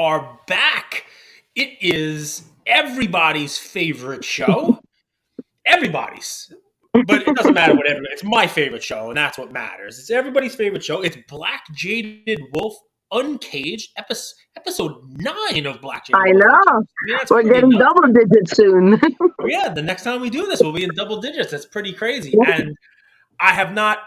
are back. It is everybody's favorite show. Everybody's. But it doesn't matter whatever. It's my favorite show, and that's what matters. It's everybody's favorite show. It's BlackJadedWolf UnCaged, episode 9 of BlackJadedWolf. I know. We're getting double digits soon. Yeah, the next time we do this, we'll be in double digits. That's pretty crazy. And I've not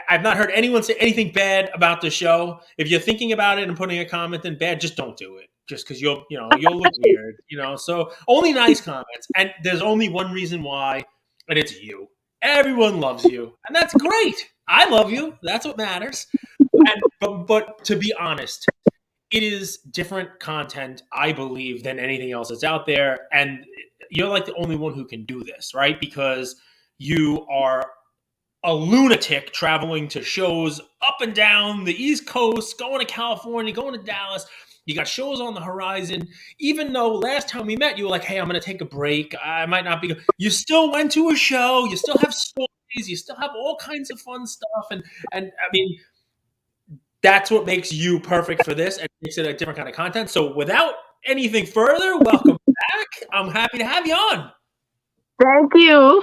heard anyone say anything bad about the show. If you're thinking about it and putting a comment in bad, just don't do it. Just because you'll look weird, So only nice comments. And there's only one reason why, and it's you. Everyone loves you, and that's great. I love you. That's what matters. But to be honest, it is different content, I believe, than anything else that's out there. And you're like the only one who can do this, right? Because you are a lunatic traveling to shows up and down the East Coast, going to California, going to Dallas. You got shows on the horizon. Even though last time we met, you were like, hey, I'm going to take a break. I might not be. You still went to a show. You still have stories. You still have all kinds of fun stuff. And I mean, that's what makes you perfect for this and makes it a different kind of content. So without anything further, welcome back. I'm happy to have you on. Thank you.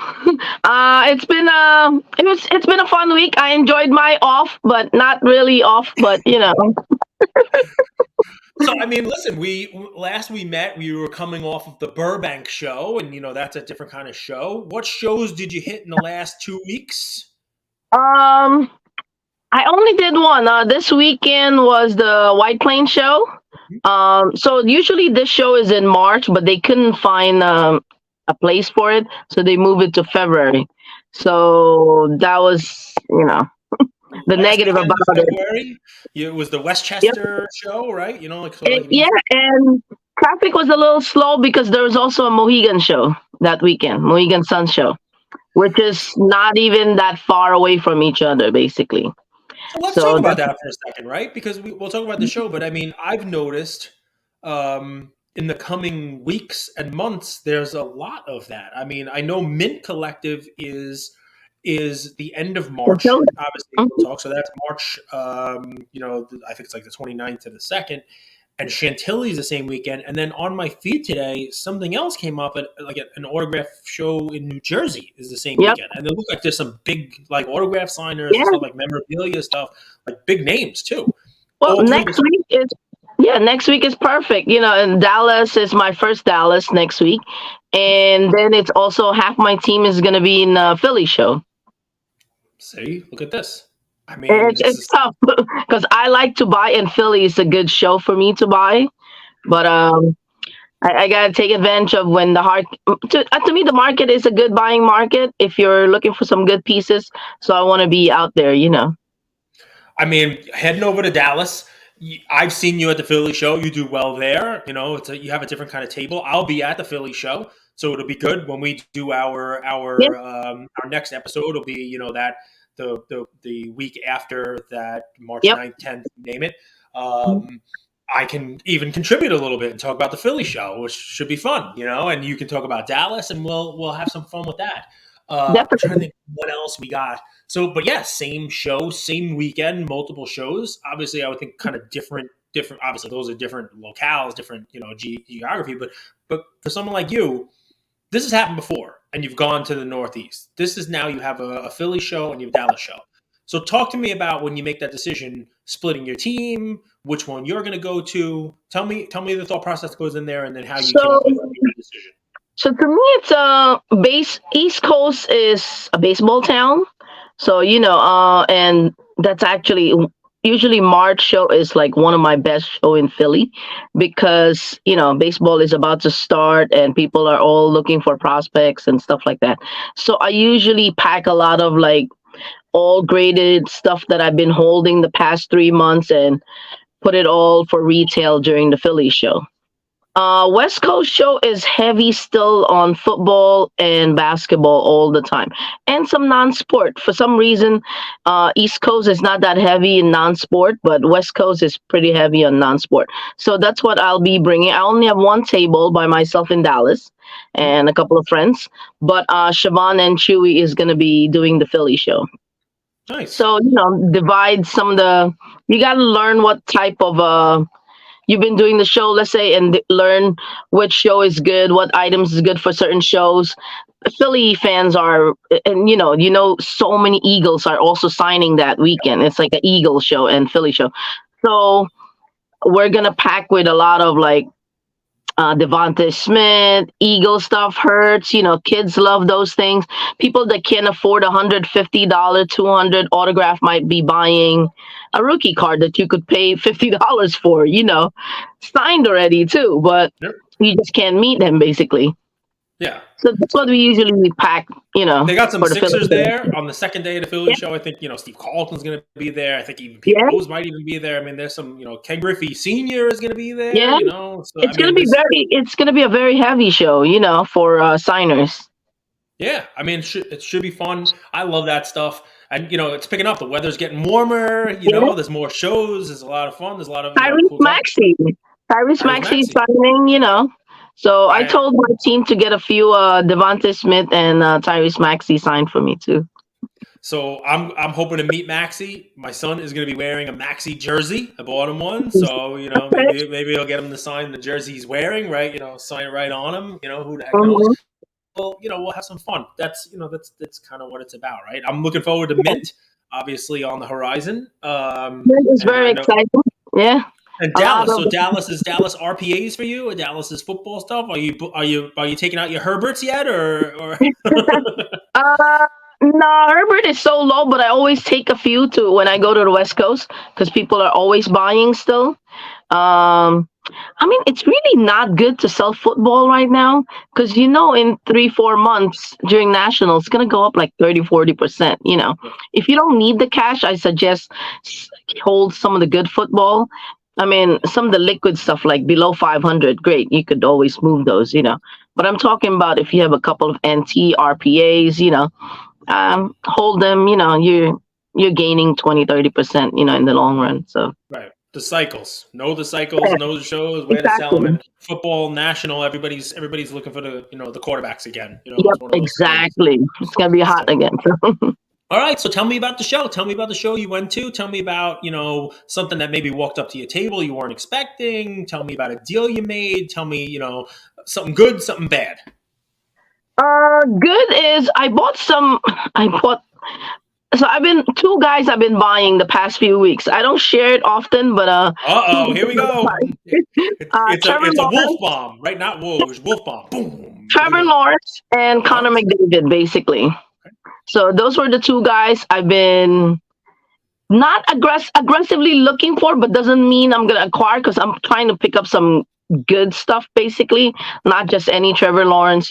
It's been a fun week. I enjoyed my off, but not really off, but So, I mean, listen, last we met, we were coming off of the Burbank show, and that's a different kind of show. What shows did you hit in the last 2 weeks? I only did one. This weekend was the White Plains show. So usually this show is in March, but they couldn't find a place for it, so they moved it to February. So that was, the negative about February? It was the Westchester show, right? And traffic was a little slow because there was also a Mohegan show that weekend, Mohegan Sun show, which is not even that far away from each other, basically. So let's talk about that for a second, right? Because we'll talk about the show, but I mean, I've noticed in the coming weeks and months, there's a lot of that. I mean, I know Mint Collective is the end of March. Obviously, we'll talk. So that's March, I think it's like the 29th to the 2nd. And Chantilly's the same weekend. And then on my feed today, something else came up, an autograph show in New Jersey is the same weekend. And it looked like there's some big autograph signers, and stuff, memorabilia stuff, big names too. Well, next week is perfect. And Dallas is my first Dallas next week. And then it's also half my team is going to be in the Philly show. See, look at this. I mean, it's tough because I like to buy, and Philly is a good show for me to buy. But I got to take advantage of when to me, the market is a good buying market if you're looking for some good pieces. So I want to be out there, I mean, heading over to Dallas, I've seen you at the Philly show. You do well there. You have a different kind of table. I'll be at the Philly show. So it'll be good when we do our next episode. It'll be that the week after that, March 9th, 10th, name it. I can even contribute a little bit and talk about the Philly show, which should be fun, and you can talk about Dallas, and we'll have some fun with that. I'm trying to think what else we got. So, but yeah, same show, same weekend, multiple shows. Obviously, I would think kind of different. Obviously, those are different locales, different geography. But for someone like you, this has happened before, and you've gone to the Northeast. This is now you have a Philly show and you have a Dallas show. So talk to me about when you make that decision, splitting your team, which one you're going to go to. Tell me the thought process that goes in there, and then how you came up with your decision. So to me, it's East Coast is a baseball town. So, and that's actually usually March show is like one of my best show in Philly because, baseball is about to start and people are all looking for prospects and stuff like that. So I usually pack a lot of all graded stuff that I've been holding the past 3 months and put it all for retail during the Philly show. West Coast show is heavy still on football and basketball all the time, and some non-sport. For some reason, East Coast is not that heavy in non-sport, but West Coast is pretty heavy on non-sport. So that's what I'll be bringing. I only have one table by myself in Dallas and a couple of friends, but Siobhan and Chewy is going to be doing the Philly show. Nice. So, divide some of you got to learn what type of you've been doing the show, let's say, and learn which show is good, what items is good for certain shows. Philly fans are, and so many Eagles are also signing that weekend. It's like an Eagle show and Philly show. So we're gonna pack with a lot of like Devontae Smith, Eagle stuff hurts. Kids love those things. People that can't afford $150, 200 autograph might be buying a rookie card that you could pay $50 for. Signed already too, but Yep. you just can't meet them basically. Yeah. So that's what we usually pack. They got some for the Sixers Philly. there on the second day of the Philly Yeah, show. I think Steve Carlton's going to be there. I think even Pete yeah, Rose might even be there. I mean, there's some Ken Griffey Senior is going to be there. yeah. So I It's gonna mean, be this. it's gonna be a very heavy show, for signers. Yeah, I mean, it should be fun. I love that stuff, and it's picking up. The weather's getting warmer. Yeah. There's more shows. There's a lot of fun. There's a lot of Tyrese cool stuff. Maxey. Tyrese Tyrese Maxey Maxey. signing. So I I told my team to get a few Devontae Smith and Tyrese Maxey signed for me too. So I'm hoping to meet Maxey. My son is going to be wearing a Maxey jersey. I bought him one, so maybe I'll get him to sign the jersey he's wearing. Right, sign it right on him. Who the heck knows? Mhm. Well, we'll have some fun. That's kind of what it's about, right? I'm looking forward to Mint, obviously on the horizon. It's And very I know, exciting. Yeah. and A lot Dallas. of So Dallas RPAs for you? Or Dallas is football stuff? Are you taking out your Herberts yet, or? uh no, Herbert is so low, but I always take a few to when I go to the West Coast because people are always buying still. Um, I mean, it's really not good to sell football right now because in 3-4 months during nationals, it's gonna go up like 30-40%. Yeah. If you don't need the cash, I suggest hold some of the good football. I mean, some of the liquid stuff like below 500, great, you could always move those. But I'm talking about if you have a couple of NT RPAs, hold them. You're gaining 20-30%. In the long run. So. Right. The cycles. Know the cycles, Yeah, know the shows, where to sell them. exactly. And football, national, everybody's looking for the quarterbacks again. Yep, It's one of those things. exactly. It's gonna be hot So, again. all right. So tell me about the show. Tell me about the show you went to. Tell me about, something that maybe walked up to your table you weren't expecting. Tell me about a deal you made. Tell me, something good, something bad. Good is I bought some. I bought. So two guys I've been buying the past few weeks. I don't share it often, but two Here we go. Trevor It's a wolf Lawrence, bomb, right? Not Woj. Wolf bomb. Boom. Here we Trevor go. Lawrence, and Connor Lawrence. McDavid, basically. So those were the two guys I've been not aggressively looking for, but doesn't mean I'm gonna acquire because I'm trying to pick up some good stuff, basically, not just any Trevor Lawrence.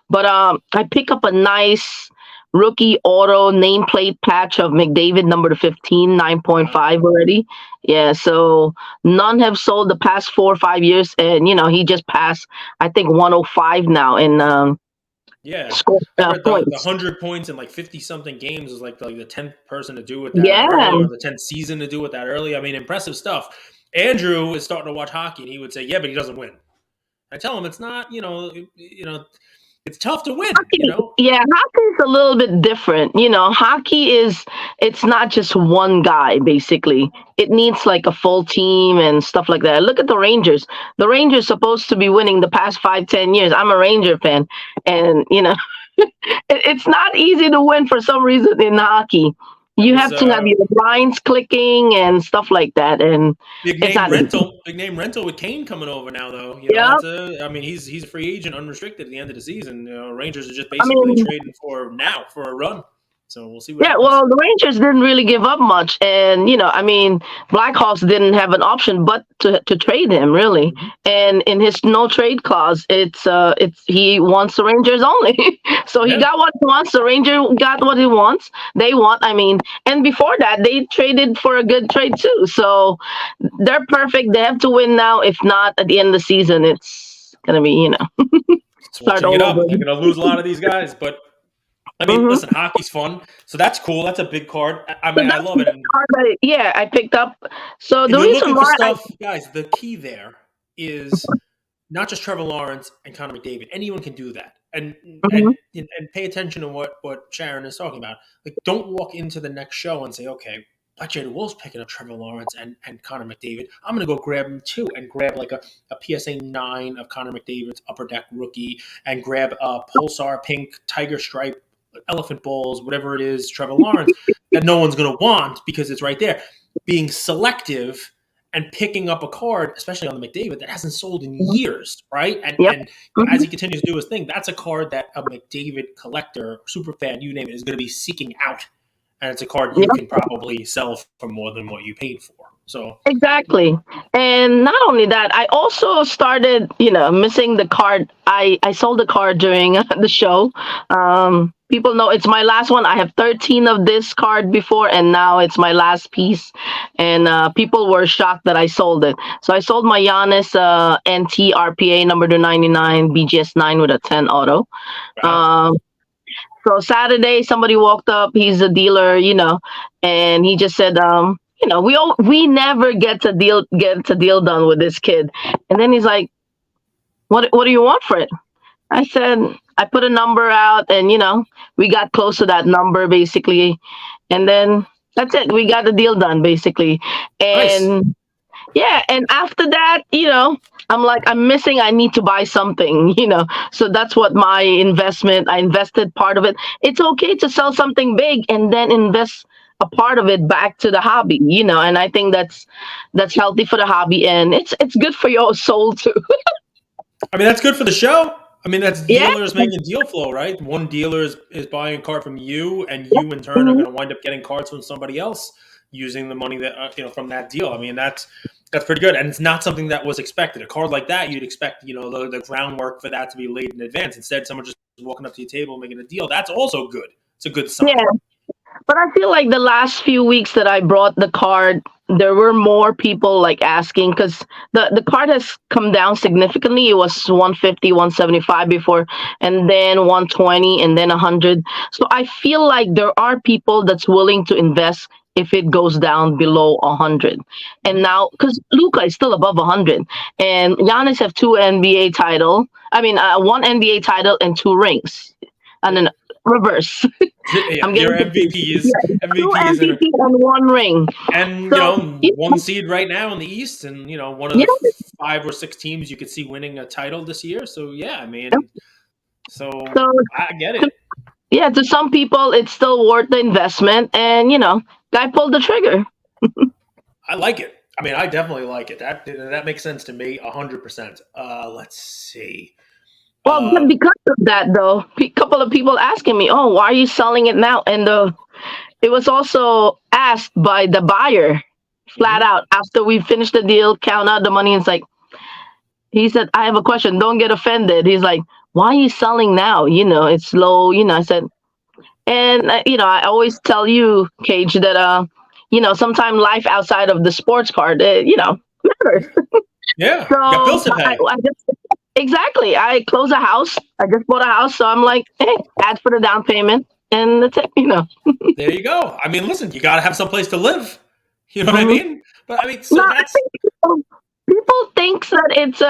But I pick up a nice rookie auto nameplate patch of McDavid number to 15, 9.5 already. Yeah, so none have sold the past 4 or 5 years, and he just passed I think 105 now in Yeah, score I read the points. 100 points in like 50 something games was like the 10th person to do it that Yeah. early, or the 10th season to do it that early. I mean, impressive stuff. Andrew is starting to watch hockey, and he would say, "Yeah, but he doesn't win." I tell him it's not, it's tough to win. Hockey, yeah, hockey is a little bit different. Hockey it's not just one guy, basically. It needs like a full team and stuff like that. Look at the Rangers. The Rangers supposed to be winning the past 5-10 years. I'm a Ranger fan, and it's not easy to win for some reason in hockey. That You was have to have your lines clicking and stuff like that, and big it's name not easy. rental. Big name rental with Kane coming over now, though. Yeah, I mean, he's a free agent, unrestricted at the end of the season. Rangers are just I basically mean, trading for a run. So we'll see what yeah, happens. well, the Rangers didn't really give up much, and I mean, Blackhawks didn't have an option but to trade him, really. Mhm. And in his no trade clause, it's he wants the Rangers only. So he Yeah. got what he wants. The Ranger got what he wants. They want, I mean, and before that, they traded for a good trade too. So they're perfect. They have to win now. If not, at the end of the season, it's gonna be start Switching it all up. over. They're going to lose a lot of these guys, but I mean, Hmm. listen, hockey's fun, so that's cool. That's a big card. I So mean, I that's love the it. And card that I picked up. So if the you're reason looking for why I stuff, guys, the key there is not just Trevor Lawrence and Connor McDavid. Anyone can do that, and and Mhm. and pay attention to what Sharon is talking about. Like, don't walk into the next show and say, okay, BlackJadedWolf's picking up Trevor Lawrence and Connor McDavid. I'm going to go grab him too and grab like a PSA 9 of Connor McDavid's Upper Deck rookie and grab a Pulsar Pink Tiger Stripe Elephant Balls, whatever it is, Trevor Lawrence, that no one's going to want because it's right there. Being selective and picking up a card, especially on the McDavid, that hasn't sold in years, right? Yep. And as he continues to do his thing, that's a card that a McDavid collector, super fan, you name it, is going to be seeking out. And it's a card you Yep. can probably sell for more than what you paid for. So Exactly. And not only that, I also started, missing the card. I sold the card during the show. People know it's my last one. I have 13 of this card before, and now it's my last piece. And people were shocked that I sold it. So I sold my Giannis NT RPA number 299 BGS 9 with a 10 auto. wow. So Saturday, somebody walked up. He's a dealer, and he just said, we never get a deal done with this kid. And then he's like, what do you want for it? I said, I put a number out, and we got close to that number basically, and then that's it. We got the deal done basically, and. Nice. Yeah, and after that, I'm like, I'm missing. I need to buy something, So that's what my investment. I invested part of it. It's okay to sell something big and then invest a part of it back to the hobby, And I think that's healthy for the hobby, and it's good for your soul too. I mean, that's good for the show. I mean, that's Yeah. dealers making deal flow, right? One dealer is buying a card from you, and you in turn are going to wind up getting cards from somebody else using the money that from that deal. I mean, that's pretty good, and it's not something that was expected. A card like that, you'd expect the groundwork for that to be laid in advance. Instead, someone just walking up to your table and making a deal. That's also good. It's a good sign. Yeah. But I feel like the last few weeks that I brought the card, there were more people like asking, because the card has come down significantly. It was 150, 175 before, and then 120, and then 100. So I feel like there are people that's willing to invest if it goes down below 100. And now, because Luka is still above 100, and Giannis have one NBA title and 2 rings. And then reverse. Yeah, I'm your getting MVPs, two MVPs, MVP and 1 ring. and So, one seed right now in the East, and one of yeah, the 5 or 6 teams you could see winning a title this year. So yeah, I mean, so so I get to, it. yeah, to some people, it's still worth the investment, and guy pulled the trigger. I like it. I mean, I definitely like it. That makes sense to me, 100%. Let's see. Well, but because of that, though, a couple of people asking me, "Oh, why are you selling it now?" And it was also asked by the buyer, flat Mhm. out, after we finished the deal, count out the money, and it's like, he said, "I have a question. Don't get offended." He's like, "Why are you selling now? It's low." I said, and I always tell you, Cage, that sometimes life outside of the sports card, matters. Yeah, So you got bills to pay. I just exactly. I close a house. I just bought a house, so I'm like, hey, add for the down payment, and that's it. There you go. I mean, listen, you got to have some place to live. You know what I Mhm. mean? But I mean, so No, I that's think people think that it's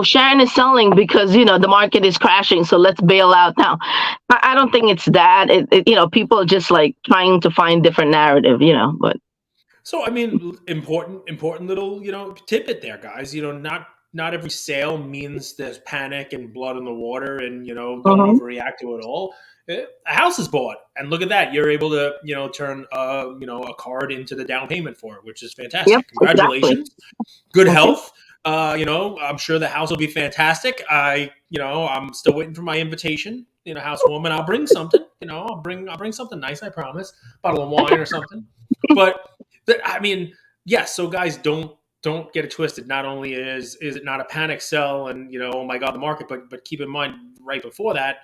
Sharon is selling because the market is crashing, so let's bail out now. I don't think it's that. People are just like trying to find different narrative. But so. I mean, important little tidbit there, guys. Not every sale means there's panic and blood in the water, and don't Mhm. overreact to it all. A house is bought, and look at that. You're able to turn a card into the down payment for it, which is Yep, fantastic. exactly. Congratulations. Good Okay. health. I'm sure the house will be fantastic. I'm still waiting for my invitation. Housewarming. I'll bring something. I'll bring something nice. I promise. Bottle of wine or something. But I mean, yes. So guys, don't get it twisted. Not only is it not a panic sell, and oh my god, the market, but keep in mind right before that,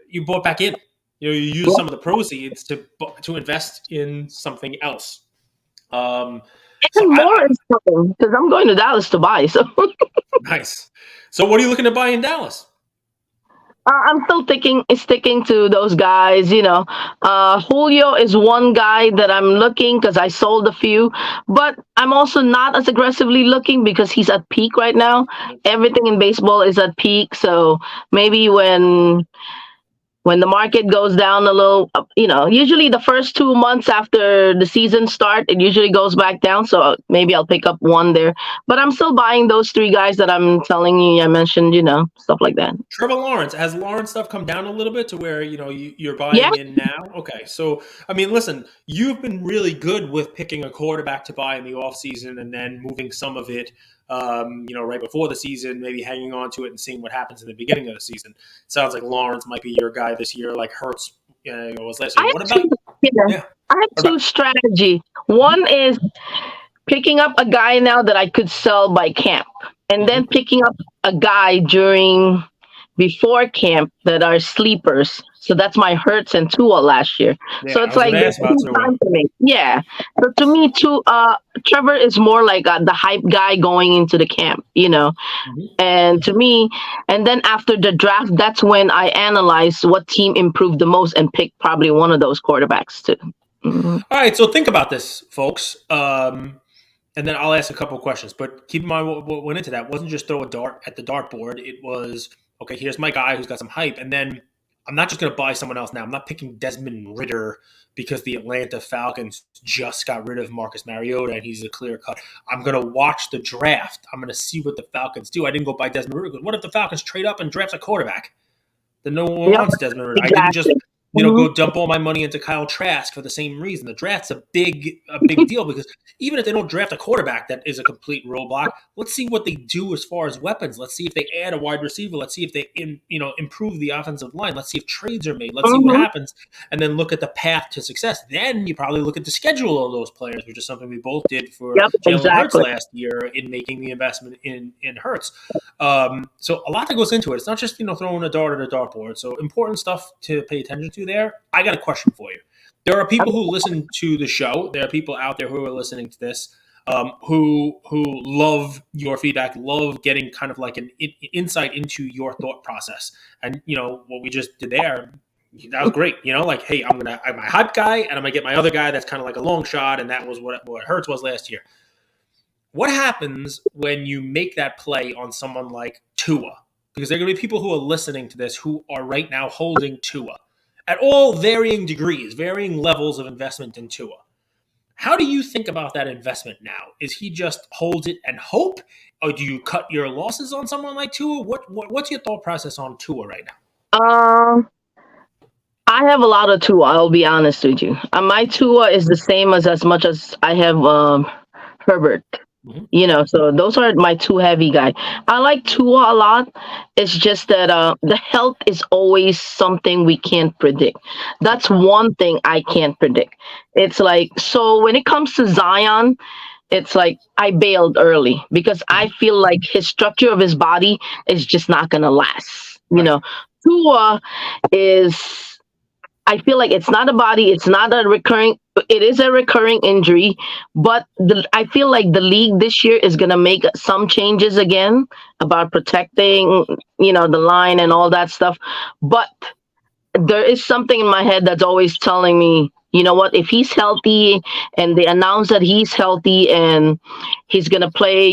you bought back in. You use some of the proceeds to invest in something else. So And more is coming because I'm going to Dallas to buy. So nice. So what are you looking to buy in Dallas? I'm still sticking to those guys. Julio is one guy that I'm looking because I sold a few, but I'm also not as aggressively looking because he's at peak right now. Everything in baseball is at peak, so maybe when When the market goes down a little, usually the first 2 months after the season start, it usually goes back down. So maybe I'll pick up one there. But I'm still buying those three guys that I'm telling you. I mentioned, stuff like that. Trevor Lawrence, has Lawrence stuff come down a little bit to where you're Yeah. buying in now? Okay, so I mean, listen, you've been really good with picking a quarterback to buy in the offseason and then moving some of it, right before the season, maybe hanging on to it and seeing what happens in the beginning of the season. Sounds like Lawrence might be your guy this year, like Hurts was last I year. What have two, about yeah, yeah? I have What two about strategy. One is picking up a guy now that I could sell by camp, and then mhm. picking up a guy during before camp that are sleepers. So that's my Hertz and Tua last year. Yeah, So I it's was like going to there's ask about two Tua. times to make. Yeah. So to me, too, Trevor is more like the hype guy going into the camp, Mhm. And to me, and then after the draft, that's when I analyze what team improved the most and pick probably one of those quarterbacks too. Mhm. All right, so think about this, folks. And then I'll ask a couple of questions. But keep in mind what went into that wasn't just throw a dart at the dartboard. It was, okay, here's my guy who's got some hype. And then I'm not just going to buy someone else now. I'm not picking Desmond Ritter because the Atlanta Falcons just got rid of Marcus Mariota and he's a clear cut. I'm going to watch the draft. I'm going to see what the Falcons do. I didn't go buy Desmond Ritter. What if the Falcons trade up and draft a quarterback? Then no one Yep, wants Desmond Ritter. I didn't just exactly. Mhm. go dump all my money into Kyle Trask for the same reason. The draft's a big deal because even if they don't draft a quarterback that is a complete roadblock, let's see what they do as far as weapons. Let's see if they add a wide receiver. Let's see if they improve the offensive line. Let's see if trades are made. Let's see what Mhm. happens, and then look at the path to success. Then you probably look at the schedule of those players, which is something we both did for Yep, Jalen Hurts exactly. last year in making the investment in Hurts. So a lot that goes into it. It's not just throwing a dart at a dartboard. So important stuff to pay attention to there. I got a question for you. There are people who listen to the show. There are people out there who are listening to this who love your feedback, love getting kind of like an insight into your thought process. And what we just did there. That was great. Like, hey, I'm my hype guy, and I'm gonna get my other guy that's kind of like a long shot, and that was what Hurts was last year. What happens when you make that play on someone like Tua? Because there are going to be people who are listening to this who are right now holding Tua at all varying degrees, varying levels of investment in Tua. How do you think about that investment now? Is he just hold it and hope, or do you cut your losses on someone like Tua? What's your thought process on Tua right now? Um, I have a lot of Tua. I'll be honest with you. My Tua is the same as much as I have Herbert. Mm-hmm. So those are my two heavy guy. I like Tua a lot. It's just that the health is always something we can't predict. Yep. That's one thing I can't predict. It's like, so when it comes to Zion, it's like I bailed early because I Mm-hmm. feel like his structure of his body is just not gonna last. Right. Tua is, I feel like it's not a body, it's not a recurring, it is a recurring injury, but I feel like the league this year is going to make some changes again about protecting, the line and all that stuff. But there is something in my head that's always telling me, you know what, if he's healthy and they announce that he's healthy and he's going to play,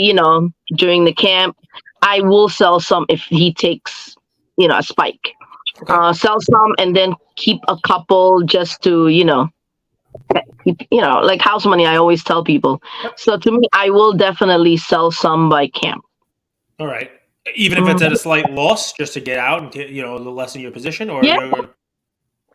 during the camp, I will sell some if he takes, a spike. Okay. Sell some and then keep a couple just to like house money. I always tell people. Yep. So to me, I will definitely sell some by camp. All right. Even if it's at a Mhm. slight loss, just to get out and get, lessen your position, or Yeah,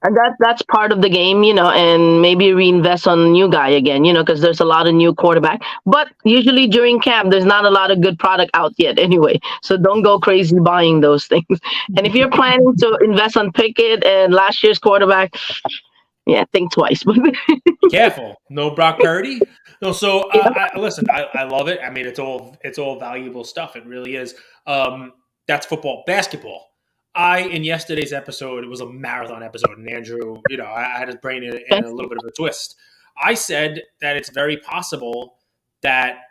and that's part of the game, and maybe reinvest on a new guy again, because there's a lot of new quarterback. But usually during camp, there's not a lot of good product out yet anyway. So don't go crazy buying those things. And if you're planning to invest on Pickett and last year's quarterback, yeah, think twice. be careful. No Brock Purdy. No, so Yeah. listen. I love it. I mean, it's all valuable stuff. It really is. That's football. Basketball. In yesterday's episode, it was a marathon episode, and Andrew, I had his brain in a little bit of a twist. I said that it's very possible that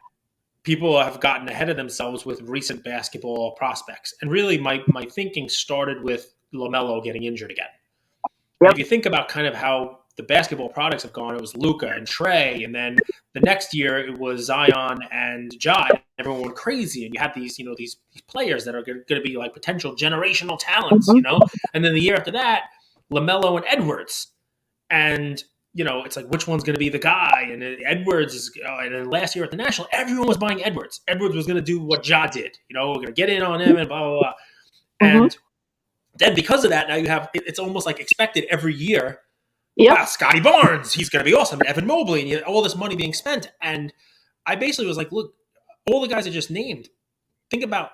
people have gotten ahead of themselves with recent basketball prospects, and really, my thinking started with LaMelo getting injured again. And Yep. if you think about kind of how the basketball products have gone, it was Luca and Trey, and then the next year it was Zion and Ja. Everyone went crazy, and you had these players that are going to be like potential generational talents, Mhm. And then the year after that, LaMelo and Edwards, and it's like which one's going to be the guy? And Edwards is, and then last year at the National, everyone was buying Edwards. Edwards was going to do what Ja did. We're going to get in on him and blah blah blah. Mm-hmm. And then because of that, now you have it's almost like expected every year. Yep. Scotty Barnes, he's going to be awesome, and Evan Mobley, and you have all this money being spent. And I basically was like, look, all the guys I just named, think about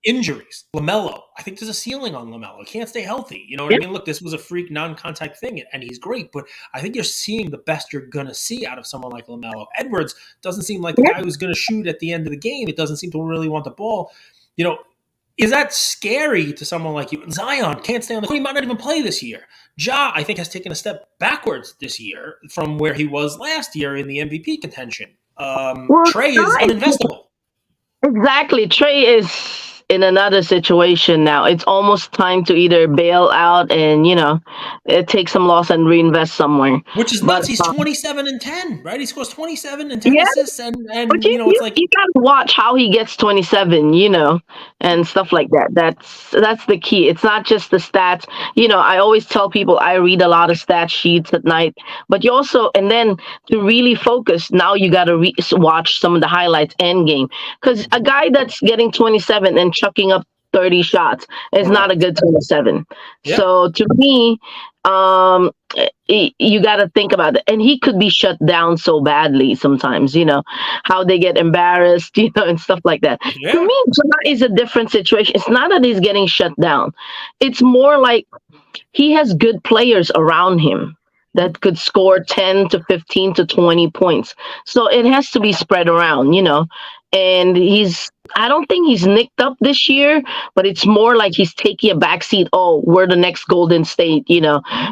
injuries. LaMelo, I think there's a ceiling on LaMelo. He can't stay healthy. You know what I mean? Look, this was a freak non-contact thing, and he's great, but I think you're seeing the best you're going to see out of someone like LaMelo. Edwards doesn't seem like the guy who's going to shoot at the end of the game. It doesn't seem to really want the ball. Is that scary to someone like you? Zion can't stay on the court. He might not even play this year. Ja, I think, has taken a step backwards this year from where he was last year in the MVP contention. Trey is uninvestable. Exactly. Trey is in another situation now. It's almost time to either bail out and, take some loss and reinvest somewhere. Which is nuts. He's 27 and 10, right? He scores 27 and 10 assists. And it's like... You got to watch how he gets 27, and stuff like that. That's the key. It's not just the stats. I always tell people I read a lot of stat sheets at night, but you also, and then to really focus, now you got to watch some of the highlights end game. Because a guy that's getting 27 and chucking up 30 shots is not a good 27. Yeah. So to me, you got to think about it. And he could be shut down so badly sometimes, how they get embarrassed, and stuff like that. Yeah. To me, Ja is a different situation. It's not that he's getting shut down. It's more like he has good players around him that could score 10 to 15 to 20 points. So it has to be spread around, and I don't think he's nicked up this year, but it's more like he's taking a backseat. Oh, we're the next Golden State.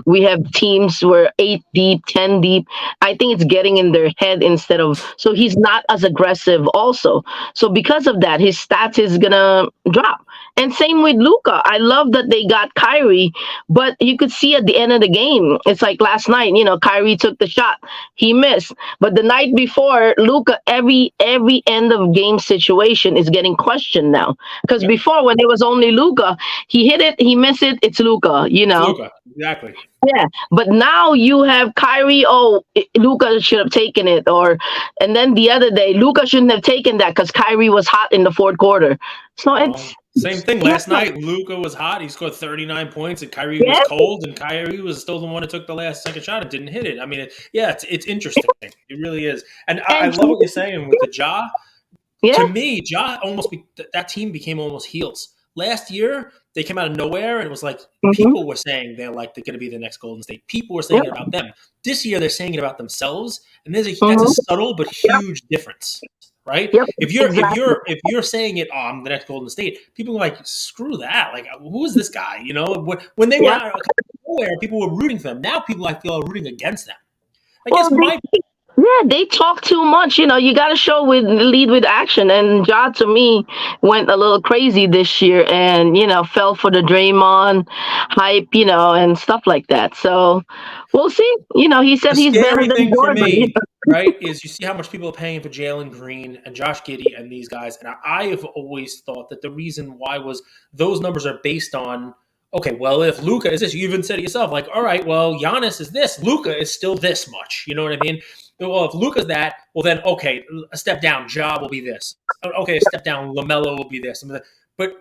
We have teams where 8 deep, 10 deep. I think it's getting in their head instead of, so he's not as aggressive also. So because of that, his stats is going to drop. And same with Luka. I love that they got Kyrie, but you could see at the end of the game, it's like last night, Kyrie took the shot. He missed. But the night before, Luka, every end of game situation is getting questioned now. Because before, when it was only Luka, he hit it, he missed it, it's Luka, Luka, exactly. Yeah, but now you have Kyrie. Oh, Luka should have taken it, and then the other day, Luka shouldn't have taken that because Kyrie was hot in the fourth quarter. So it's same thing. Last night, Luka was hot. He scored 39 points, and Kyrie was cold, and Kyrie was still the one who took the second shot and didn't hit it. I mean, it's interesting. It really is. And I love what you're saying with the Ja. Yeah. To me, Ja that team became almost heels. Last year, they came out of nowhere, and it was like people were saying they're going to be the next Golden State. People were saying it about them. This year, they're saying it about themselves, and that's a subtle but huge difference, right? Yep. If you're saying it, I'm the next Golden State, people are like, screw that. Like, who is this guy? When they were out of nowhere, people were rooting for them. Now people, I feel, are rooting against them. They talk too much. You got to lead with action. And Ja, to me, went a little crazy this year and, fell for the Draymond hype, and stuff like that. So we'll see. He said he's better than Jordan. For me, right, is you see how much people are paying for Jalen Green and Josh Giddey and these guys. And I have always thought that the reason why was those numbers are based on, okay, well, if Luka is this, you even said it yourself, like, all right, well, Giannis is this. Luka is still this much. You know what I mean? Well, if Luka's that, well, then, okay, a step down, Ja will be this. Okay, a step down, LaMelo will be this. But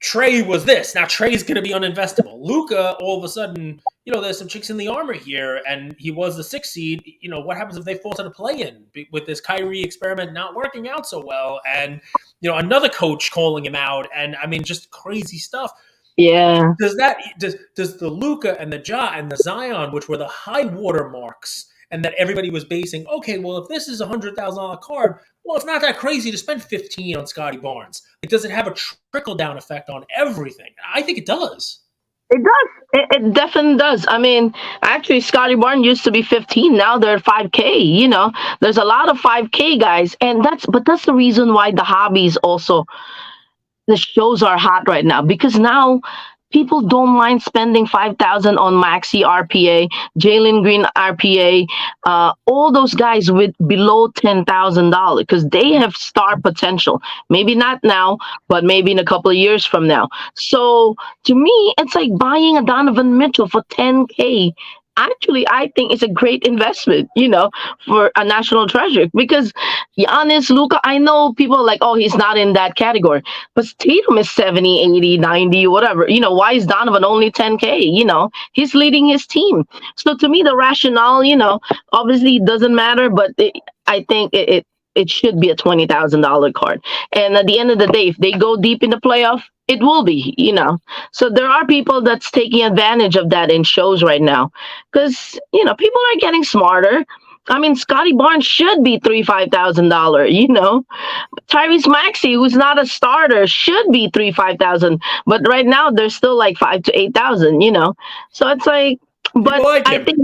Trey was this. Now Trey's going to be uninvestable. Luka, all of a sudden, there's some chinks in the armor here, and he was the 6th seed. What happens if they fall to the play-in with this Kyrie experiment not working out so well, and, another coach calling him out, and, I mean, just crazy stuff. Yeah. Does the Luka and the Ja and the Zion, which were the high water marks, and that everybody was basing, okay, well, if this is a $100,000 card, well, it's not that crazy to spend 15 on Scotty Barnes. Does it have a trickle-down effect on everything? I think it does. It does. It definitely does. I mean, actually, Scotty Barnes used to be 15. Now they're at 5K. There's a lot of 5K guys, and that's the reason why the hobbies also, the shows are hot right now, because now people don't mind spending 5,000 on Maxi RPA, Jalen Green RPA, all those guys with below $10,000 because they have star potential. Maybe not now, but maybe in a couple of years from now. So to me, it's like buying a Donovan Mitchell for 10K. Actually, I think it's a great investment, for a national treasure because Giannis, Luca, I know people are like, oh, he's not in that category. But Tatum is 70, 80, 90, whatever. Why is Donovan only 10K? He's leading his team. So to me, the rationale, obviously it doesn't matter, but I think it should be a $20,000 card. And at the end of the day, if they go deep in the playoff, it will be. So there are people that's taking advantage of that in shows right now because, people are getting smarter. I mean, Scotty Barnes should be $5,000. Tyrese Maxey, who's not a starter, should be 5,000. But right now, they're still like 5 to 8,000. So it's like, People but like I him. think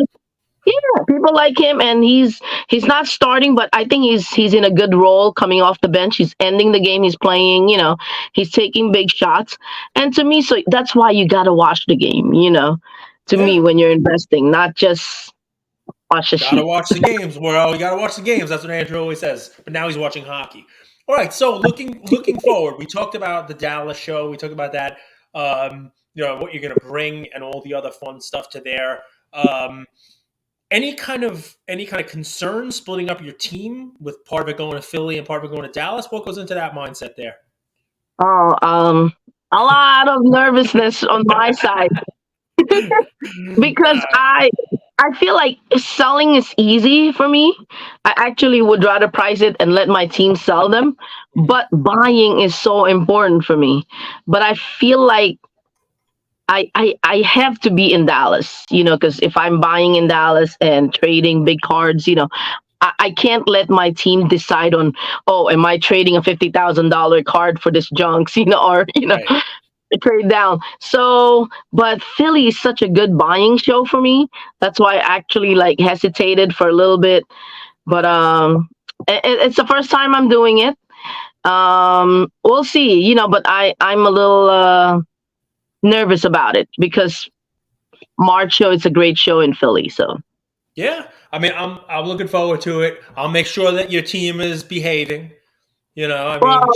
yeah, people like him, and he's not starting, but I think he's in a good role coming off the bench. He's ending the game. He's playing. He's taking big shots, and to me, so that's why you gotta watch the game. To me, Yeah. when you're investing, not just watch the Gotta sheet. watch the games. Well, you gotta watch the games. That's what Andrew always says. But now he's watching hockey. All right. So looking forward, we talked about the Dallas show. We talked about that. What you're gonna bring and all the other fun stuff to there. Any kind of concern splitting up your team with part of it going to Philly and part of it going to Dallas? What goes into that mindset there? Oh, a lot of nervousness on my side because I feel like selling is easy for me. I actually would rather price it and let my team sell them, but buying is so important for me. But I feel like I have to be in Dallas, because if I'm buying in Dallas and trading big cards, I can't let my team decide on, oh, am I trading a $50,000 card for this junks, or Right. trade down. So, but Philly is such a good buying show for me. That's why I actually like hesitated for a little bit. But it's the first time I'm doing it. We'll see, but I'm a little nervous about it because March show is a great show in Philly. So Yeah. I mean, I'm looking forward to it. I'll make sure that your team is behaving. I well,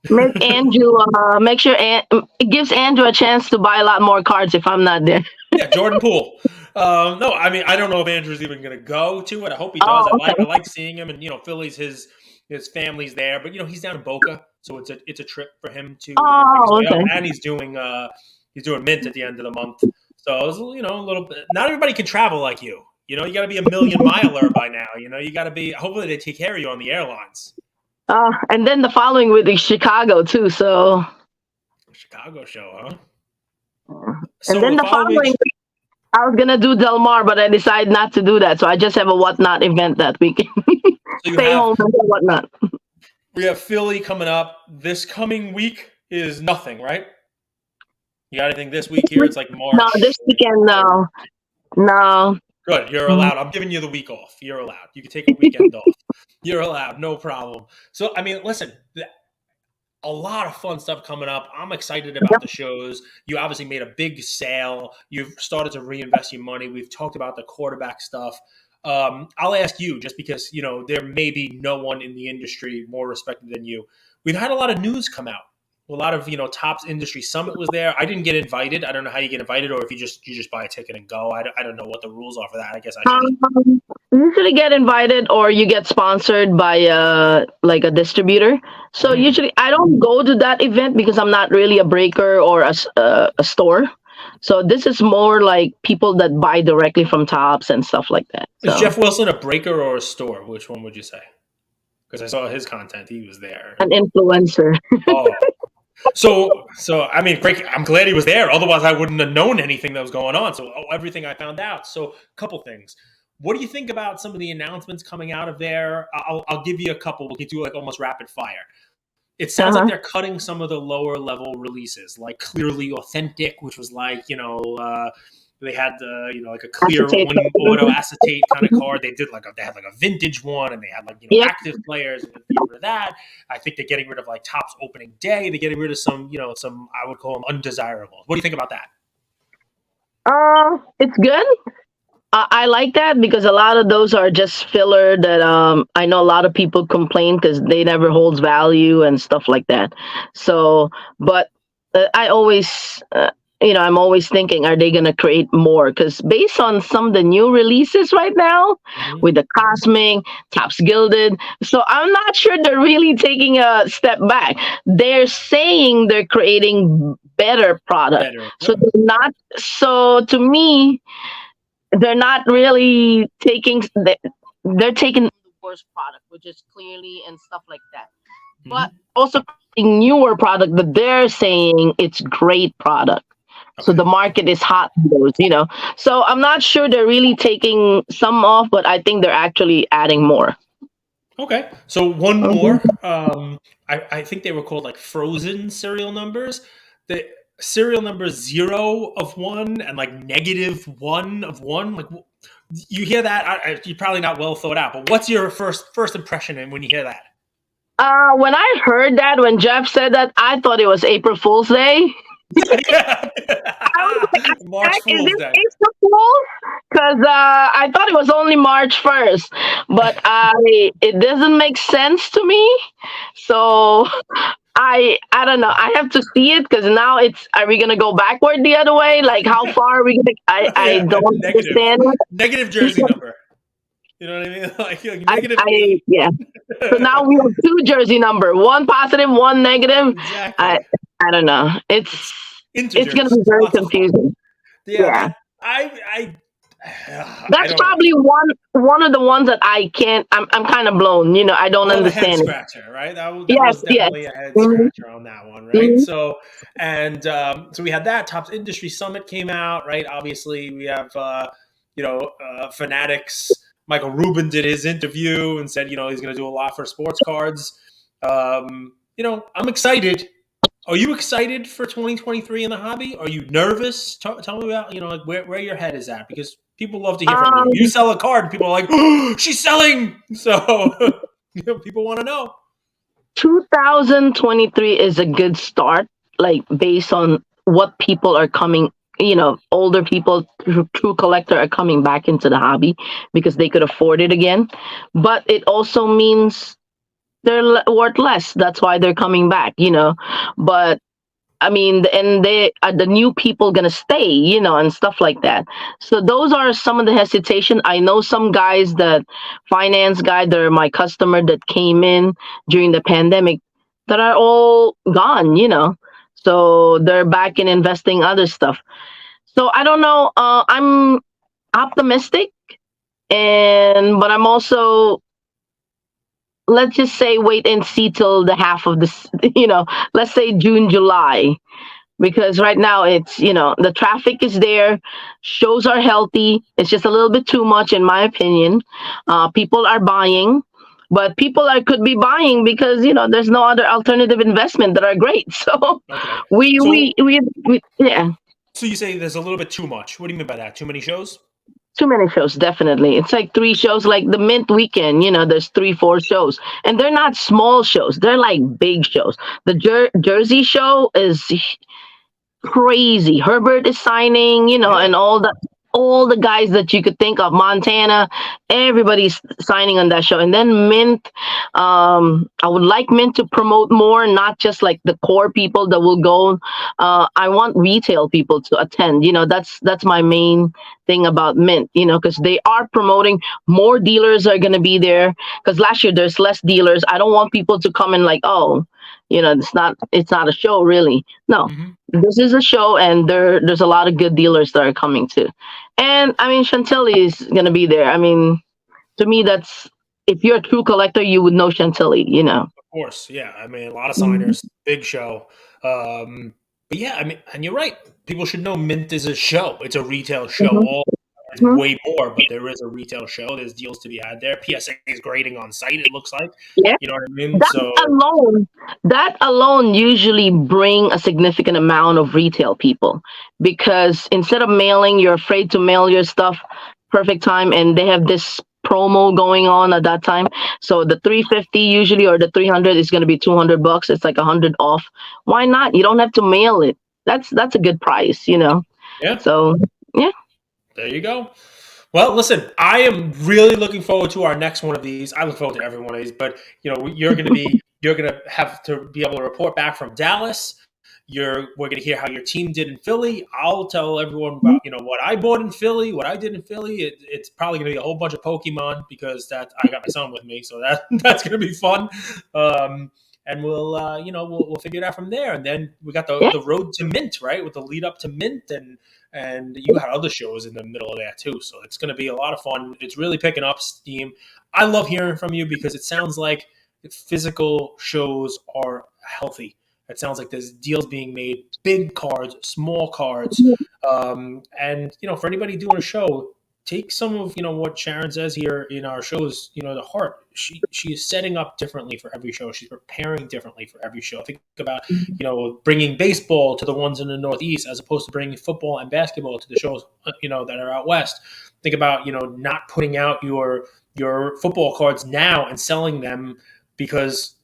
mean, make sure it gives Andrew a chance to buy a lot more cards if I'm not there. yeah, Jordan Poole. No, I mean, I don't know if Andrew's even going to go to it. I hope he Oh, does. I okay. like seeing him, and Philly's his family's there, but he's down in Boca, so it's a trip for him to make his Oh, way up, okay. and he's doing mint at the end of the month. So it was, a little bit. Not everybody can travel like you. You got to be a million miler by now. You got to be. Hopefully, they take care of you on the airlines. And then the following week is Chicago too. So Chicago show, huh? and So then the the following week, following week, I was gonna do Del Mar, but I decided not to do that. So I just have a whatnot event that weekend. so you Stay have home and do whatnot. we have Philly coming up. This coming week is nothing, right? You got anything this week here? It's like No, March. this weekend, no, no. Good, you're Mm. allowed. I'm giving you the week off. You're allowed. You can take a weekend off. You're allowed, no problem. So, I mean, listen, a lot of fun stuff coming up. I'm excited about the shows. You obviously made a big sale. You've started to reinvest your money. We've talked about the quarterback stuff. I'll ask you, just because there may be no one in the industry more respected than you. We've had a lot of news come out. A lot of Topps Industry Summit was there. I didn't get invited. I don't know how you get invited, or if you just buy a ticket and go. I don't know what the rules are for that. I guess I should just. You usually get invited or you get sponsored by like a distributor. So Mm. usually I don't go to that event because I'm not really a breaker or a store. So this is more like people that buy directly from Tops and stuff like that. Is So Jeff Wilson a breaker or a store? Which one would you say? Because I saw his content. He was there. an influencer. Oh, so I mean, great. I'm glad he was there. Otherwise, I wouldn't have known anything that was going on. So everything I found out. So a couple things. What do you think about some of the announcements coming out of there? I'll give you a couple. We can do like almost rapid fire. It sounds like Uh-huh. they're cutting some of the lower level releases, like Clearly Authentic, which was like They had like a clear Acetate. one auto acetate kind of card. They had like a vintage one, and they had like Yep. active players. And get rid of that. I think they're getting rid of like Topps opening day. They're getting rid of some I would call them undesirables. What do you think about that? It's good. I like that because a lot of those are just filler that I know a lot of people complain because they never holds value and stuff like that. So, but I always, I'm always thinking, are they going to create more? Because based on some of the new releases right now with the Cosmic, Tops Gilded, so I'm not sure they're really taking a step back. They're saying they're creating better product. So they're not. So to me, they're not really taking they're taking the worst product, which is clearly and stuff like that, but also creating newer product that they're saying it's great product. So the market is hot for those. So I'm not sure they're really taking some off, but I think they're actually adding more. Okay, so one more. I think they were called like frozen serial numbers. The serial number 0 of 1 and like -1 of 1. Like, you hear that? You're probably not well thought out. But what's your first impression when you hear that? When I heard that, when Jeff said that, I thought it was April Fool's Day. Yeah. I was like, March is Fool's this Day. April Fool's? Because I thought it was only March 1st, but it doesn't make sense to me. So I don't know. I have to see it because now are we gonna go backward the other way? Like how far are we gonna? I don't understand it. Negative jersey number. You know what I mean? Like -8. Yeah. So now we have 2 jersey number, one positive, one negative. Exactly. I don't know. It's gonna be very confusing. Yeah. That's probably one of the ones that I can't. I'm kind of blown. I don't understand. Head scratcher, right? That was Yes. definitely a head scratcher on that one, right? So, and so we had that. Topps Industry Summit came out, right? Obviously, we have Fanatics. Michael Rubin did his interview and said, he's going to do a lot for sports cards. I'm excited. Are you excited for 2023 in the hobby? Are you nervous? Tell me about, like where your head is at, because people love to hear from you. You sell a card and people are like, oh, she's selling. So, people want to know. 2023 is a good start, like based on what people are coming, older people, true collector are coming back into the hobby because they could afford it again. But it also means they're worth less. That's why they're coming back, But I mean, and they are the new people gonna stay, and stuff like that. So those are some of the hesitation. I know some guys finance guy, they're my customer that came in during the pandemic that are all gone, So they're back in investing other stuff. So I don't know. I'm optimistic, but I'm also, let's just say, wait and see till the half of this, let's say June, July, because right now it's, the traffic is there, shows are healthy. It's just a little bit too much, in my opinion. People are buying, but could be buying because, there's no other alternative investment that are great. So we yeah. So you say there's a little bit too much. What do you mean by that? Too many shows? Too many shows, definitely. It's like 3 shows, like the Mint weekend, there's 3-4 shows. And they're not small shows. They're like big shows. The Jersey show is crazy. Herbert is signing, and all the guys that you could think of, Montana, everybody's signing on that show. And then Mint, I would like Mint to promote more, not just like the core people that will go. I want retail people to attend. That's my main thing about Mint, because they are promoting. More dealers are going to be there because last year there's less dealers. I don't want people to come in like, oh, it's not a show really. No, this is a show, and there's a lot of good dealers that are coming too. And I mean, Chantilly is going to be there. I mean, to me, if you're a true collector, you would know Chantilly, Of course, yeah. I mean, a lot of signers, big show. But yeah, I mean, and you're right. People should know Mint is a show. It's a retail show. All it's way more, but there is a retail show. There's deals to be had there. PSA is grading on site, it looks like. Yeah. You know what I mean? That So alone, that alone usually bring a significant amount of retail people, because instead of mailing, you're afraid to mail your stuff perfect time, and they have this promo going on at that time. So the 350 usually, or the 300 is going to be $200. It's like 100 off. Why not? You don't have to mail it. That's a good price, you know. yeah, So yeah. there you go. Well, listen, I am really looking forward to our next one of these. I look forward to every one of these, but you're going to have to be able to report back from Dallas. We're going to hear how your team did in Philly. I'll tell everyone about what I bought in Philly, what I did in Philly. It's probably going to be a whole bunch of Pokemon because I got my son with me, so that's going to be fun. And we'll figure it out from there. And then we got Yeah. the road to Mint, right, with the lead up to Mint, and you had other shows in the middle of that too. So it's going to be a lot of fun. It's really picking up steam. I love hearing from you because it sounds like physical shows are healthy. It sounds like there's deals being made, big cards, small cards. And for anybody doing a show, take some of what Sharon says here in our shows, the heart. She is setting up differently for every show. She's preparing differently for every show. Think about bringing baseball to the ones in the Northeast as opposed to bringing football and basketball to the shows that are out west. Think about not putting out your football cards now and selling them because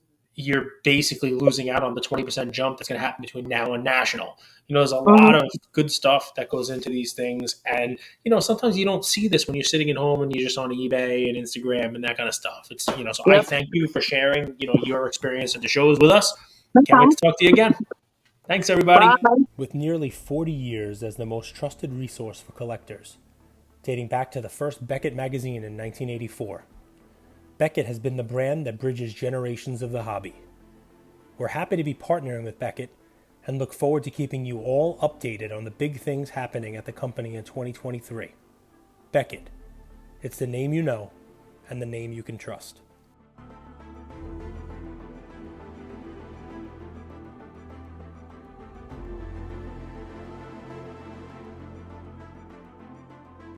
you're basically losing out on the 20% jump that's going to happen between now and national. There's a lot of good stuff that goes into these things. And, sometimes you don't see this when you're sitting at home and you're just on eBay and Instagram and that kind of stuff. It's, so I Yep. thank you for sharing, your experience at the shows with us. No Can't wait problem. to talk to you again. Thanks, everybody. Bye. With nearly 40 years as the most trusted resource for collectors, dating back to the first Beckett magazine in 1984, Beckett has been the brand that bridges generations of the hobby. We're happy to be partnering with Beckett and look forward to keeping you all updated on the big things happening at the company in 2023. Beckett. It's the name you know and the name you can trust.